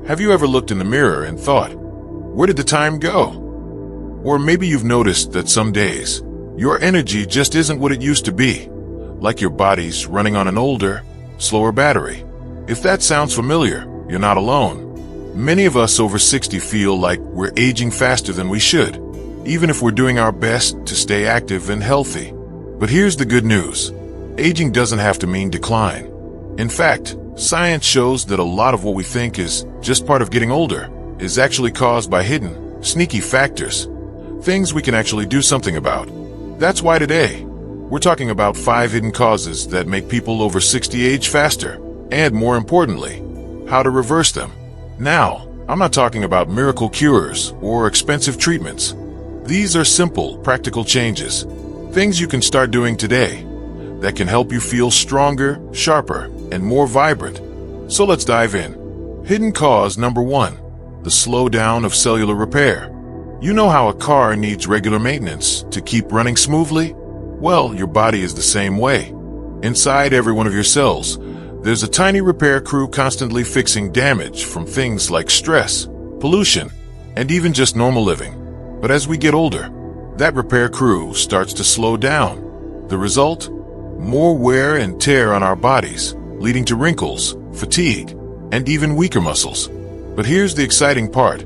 Have you ever looked in the mirror and thought, where did the time go? Or maybe you've noticed that some days, your energy just isn't what it used to be, like your body's running on an older, slower battery. If that sounds familiar, you're not alone. Many of us over 60 feel like we're aging faster than we should, even if we're doing our best to stay active and healthy. But here's the good news. Aging doesn't have to mean decline. In fact, science shows that a lot of what we think is just part of getting older is actually caused by hidden, sneaky factors, things we can actually do something about. That's why today, we're talking about 5 hidden causes that make people over 60 age faster, and more importantly, how to reverse them. Now, I'm not talking about miracle cures or expensive treatments. These are simple, practical changes, things you can start doing today that can help you feel stronger, sharper, and more vibrant. So let's dive in. Hidden cause number 1, the slowdown of cellular repair. You know how a car needs regular maintenance to keep running smoothly? Well, your body is the same way. Inside every one of your cells, there's a tiny repair crew constantly fixing damage from things like stress, pollution, and even just normal living. But as we get older, that repair crew starts to slow down. The result? More wear and tear on our bodies, leading to wrinkles, fatigue, and even weaker muscles. But here's the exciting part.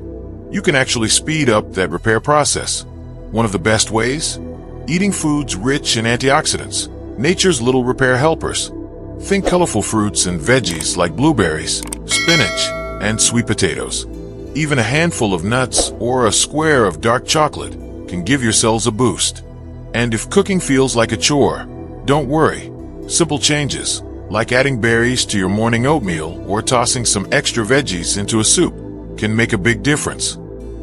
You can actually speed up that repair process. One of the best ways? Eating foods rich in antioxidants, nature's little repair helpers. Think colorful fruits and veggies like blueberries, spinach, and sweet potatoes. Even a handful of nuts or a square of dark chocolate can give your cells a boost. And if cooking feels like a chore, don't worry. Simple changes, like adding berries to your morning oatmeal or tossing some extra veggies into a soup, can make a big difference.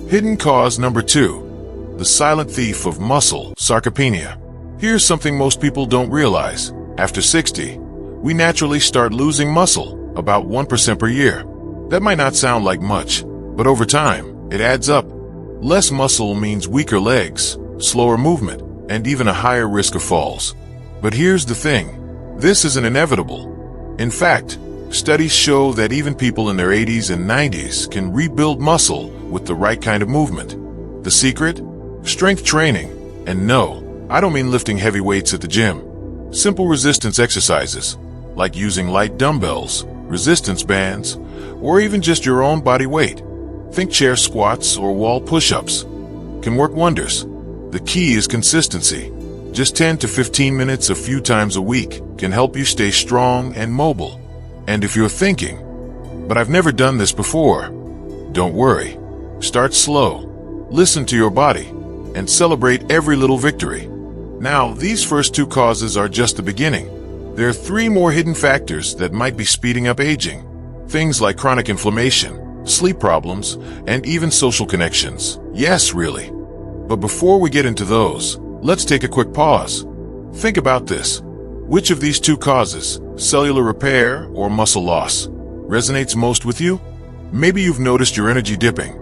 Hidden cause number 2, the silent thief of muscle, sarcopenia. Here's something most people don't realize. After 60, we naturally start losing muscle, about 1% per year. That might not sound like much, but over time, it adds up. Less muscle means weaker legs, slower movement, and even a higher risk of falls. But here's the thing. This isn't inevitable. In fact, studies show that even people in their 80s and 90s can rebuild muscle with the right kind of movement. The secret? Strength training. And no, I don't mean lifting heavy weights at the gym. Simple resistance exercises, like using light dumbbells, resistance bands, or even just your own body weight. Think chair squats or wall push-ups. Can work wonders. The key is consistency. Just 10 to 15 minutes a few times a week can help you stay strong and mobile. And if you're thinking, but I've never done this before, don't worry. Start slow, listen to your body, and celebrate every little victory. Now, these first 2 causes are just the beginning. There are 3 more hidden factors that might be speeding up aging. Things like chronic inflammation, sleep problems, and even social connections. Yes, really. But before we get into those, let's take a quick pause. Think about this. Which of these 2 causes, cellular repair or muscle loss, resonates most with you? Maybe you've noticed your energy dipping,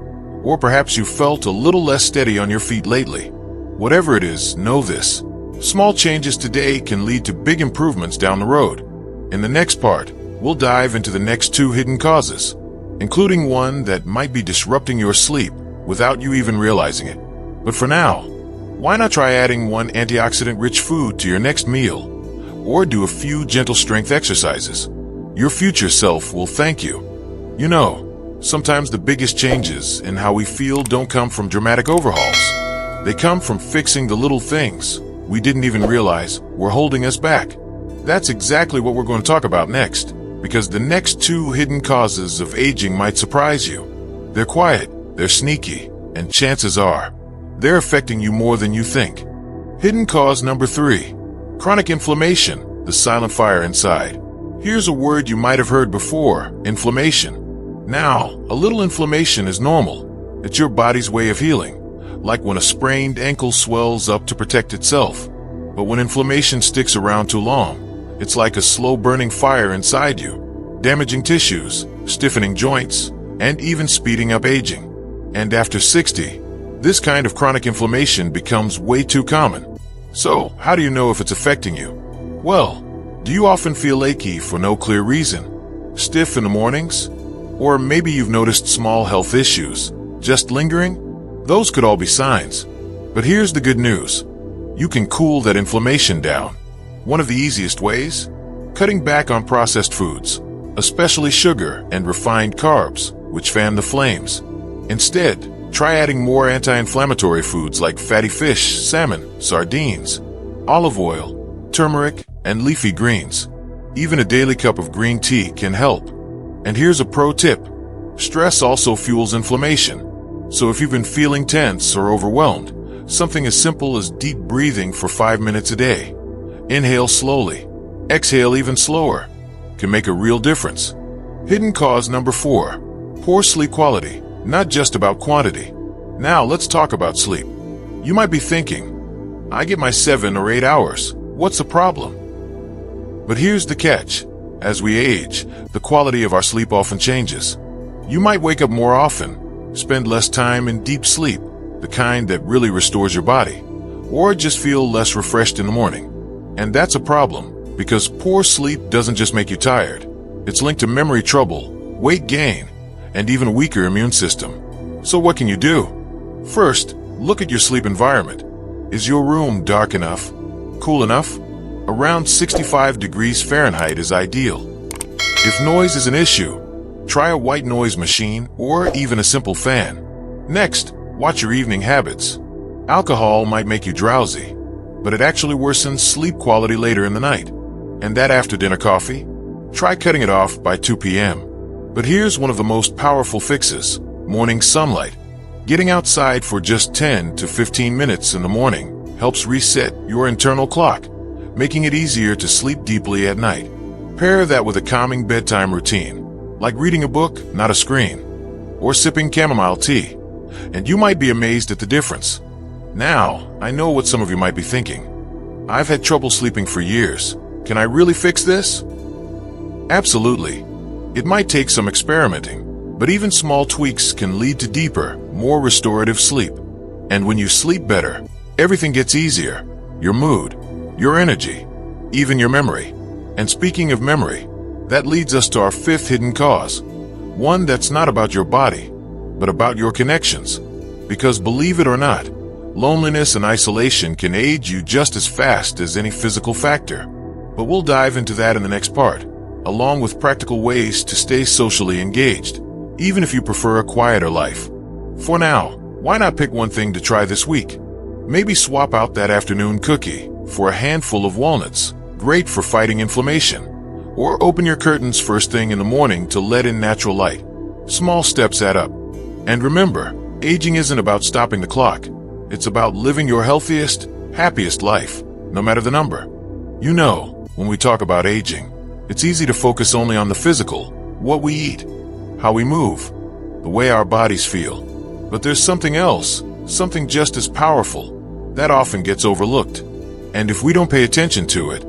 or perhaps you felt a little less steady on your feet lately. Whatever it is, know this. Small changes today can lead to big improvements down the road. In the next part, we'll dive into the next 2 hidden causes, including one that might be disrupting your sleep without you even realizing it. But for now, why not try adding one antioxidant-rich food to your next meal, or do a few gentle strength exercises? Your future self will thank you. You know, sometimes the biggest changes in how we feel don't come from dramatic overhauls. They come from fixing the little things we didn't even realize were holding us back. That's exactly what we're going to talk about next, because the next 2 hidden causes of aging might surprise you. They're quiet, they're sneaky, and chances are, they're affecting you more than you think. Hidden cause number 3, chronic inflammation, the silent fire inside. Here's a word you might have heard before, inflammation. Now, a little inflammation is normal. It's your body's way of healing, like when a sprained ankle swells up to protect itself. But when inflammation sticks around too long, it's like a slow-burning fire inside you, damaging tissues, stiffening joints, and even speeding up aging. And after 60, this kind of chronic inflammation becomes way too common. So, how do you know if it's affecting you? Well, do you often feel achy for no clear reason? Stiff in the mornings? Or maybe you've noticed small health issues just lingering. Those could all be signs. But here's the good news. You can cool that inflammation down. One of the easiest ways? Cutting back on processed foods, especially sugar and refined carbs, which fan the flames. Instead, try adding more anti-inflammatory foods like fatty fish, salmon, sardines, olive oil, turmeric, and leafy greens. Even a daily cup of green tea can help. And here's a pro tip. Stress also fuels inflammation. So if you've been feeling tense or overwhelmed, something as simple as deep breathing for 5 minutes a day. Inhale slowly, exhale even slower, can make a real difference. Hidden cause number 4, poor sleep quality, not just about quantity. Now let's talk about sleep. You might be thinking, I get my 7 or 8 hours. What's the problem? But here's the catch. As we age, the quality of our sleep often changes. You might wake up more often, spend less time in deep sleep, the kind that really restores your body, or just feel less refreshed in the morning. And that's a problem, because poor sleep doesn't just make you tired. It's linked to memory trouble, weight gain, and even a weaker immune system. So what can you do? First, look at your sleep environment. Is your room dark enough? Cool enough? Around 65 degrees Fahrenheit is ideal. If noise is an issue, try a white noise machine or even a simple fan. Next, watch your evening habits. Alcohol might make you drowsy, but it actually worsens sleep quality later in the night. And that after-dinner coffee? Try cutting it off by 2 p.m. But here's one of the most powerful fixes: morning sunlight. Getting outside for just 10 to 15 minutes in the morning helps reset your internal clock, making it easier to sleep deeply at night. Pair that with a calming bedtime routine, like reading a book, not a screen, or sipping chamomile tea, and you might be amazed at the difference. Now, I know what some of you might be thinking. I've had trouble sleeping for years. Can I really fix this? Absolutely. It might take some experimenting, but even small tweaks can lead to deeper, more restorative sleep. And when you sleep better, everything gets easier. Your mood, your energy, even your memory. And speaking of memory, that leads us to our 5th hidden cause. One that's not about your body, but about your connections. Because believe it or not, loneliness and isolation can age you just as fast as any physical factor. But we'll dive into that in the next part, along with practical ways to stay socially engaged, even if you prefer a quieter life. For now, why not pick one thing to try this week? Maybe swap out that afternoon cookie for a handful of walnuts, great for fighting inflammation. Or open your curtains first thing in the morning to let in natural light. Small steps add up. And remember, aging isn't about stopping the clock. It's about living your healthiest, happiest life, no matter the number. You know, when we talk about aging, it's easy to focus only on the physical, what we eat, how we move, the way our bodies feel. But there's something else, something just as powerful, that often gets overlooked. And if we don't pay attention to it,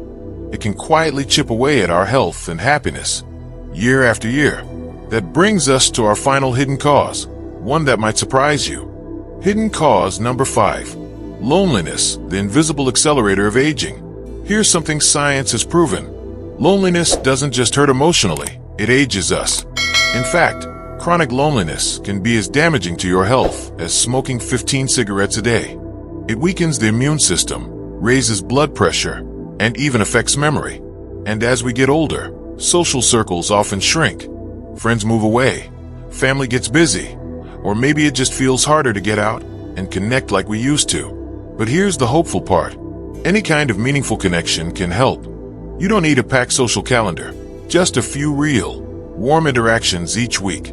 it can quietly chip away at our health and happiness, year after year. That brings us to our final hidden cause, one that might surprise you. Hidden cause number 5, loneliness, the invisible accelerator of aging. Here's something science has proven. Loneliness doesn't just hurt emotionally, it ages us. In fact, chronic loneliness can be as damaging to your health as smoking 15 cigarettes a day. It weakens the immune system, raises blood pressure, and even affects memory. And as we get older, social circles often shrink. Friends move away, family gets busy, or maybe it just feels harder to get out and connect like we used to. But here's the hopeful part. Any kind of meaningful connection can help. You don't need a packed social calendar, just a few real, warm interactions each week.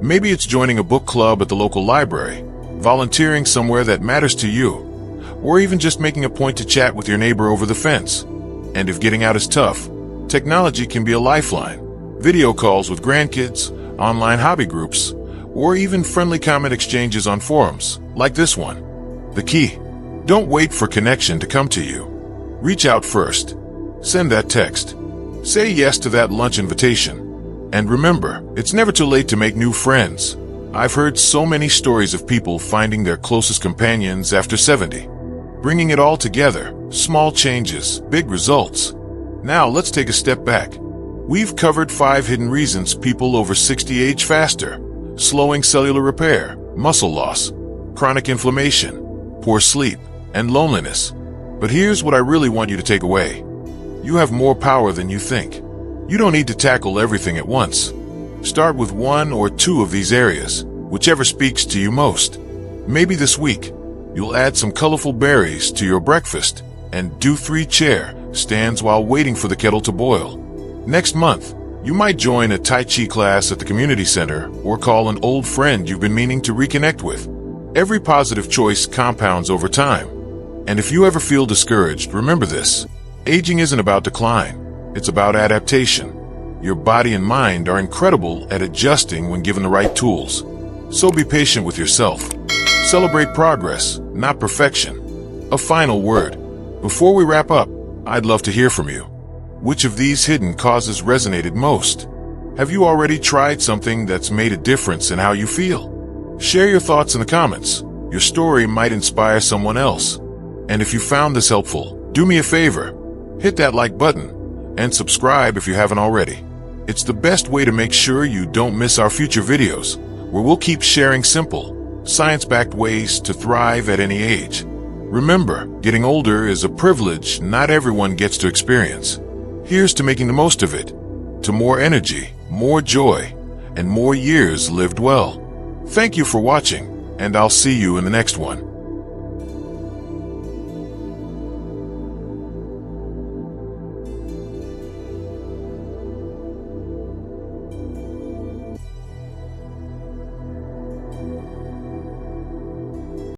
Maybe it's joining a book club at the local library, volunteering somewhere that matters to you, or even just making a point to chat with your neighbor over the fence. And if getting out is tough, technology can be a lifeline. Video calls with grandkids, online hobby groups, or even friendly comment exchanges on forums, like this one. The key: don't wait for connection to come to you. Reach out first. Send that text. Say yes to that lunch invitation. And remember, it's never too late to make new friends. I've heard so many stories of people finding their closest companions after 70. Bringing it all together, small changes, big results. Now let's take a step back. We've covered 5 hidden reasons people over 60 age faster: slowing cellular repair, muscle loss, chronic inflammation, poor sleep, and loneliness. But here's what I really want you to take away. You have more power than you think. You don't need to tackle everything at once. Start with 1 or 2 of these areas, whichever speaks to you most. Maybe this week, you'll add some colorful berries to your breakfast and do 3 chair stands while waiting for the kettle to boil. Next month, you might join a Tai Chi class at the community center or call an old friend you've been meaning to reconnect with. Every positive choice compounds over time. And if you ever feel discouraged, remember this. Aging isn't about decline. It's about adaptation. Your body and mind are incredible at adjusting when given the right tools. So be patient with yourself. Celebrate progress, not perfection. A final word. Before we wrap up, I'd love to hear from you. Which of these hidden causes resonated most? Have you already tried something that's made a difference in how you feel? Share your thoughts in the comments. Your story might inspire someone else. And if you found this helpful, do me a favor. Hit that like button and subscribe if you haven't already. It's the best way to make sure you don't miss our future videos, where we'll keep sharing simple, science-backed ways to thrive at any age. Remember, getting older is a privilege not everyone gets to experience. Here's to making the most of it, to more energy, more joy, and more years lived well. Thank you for watching, and I'll see you in the next one.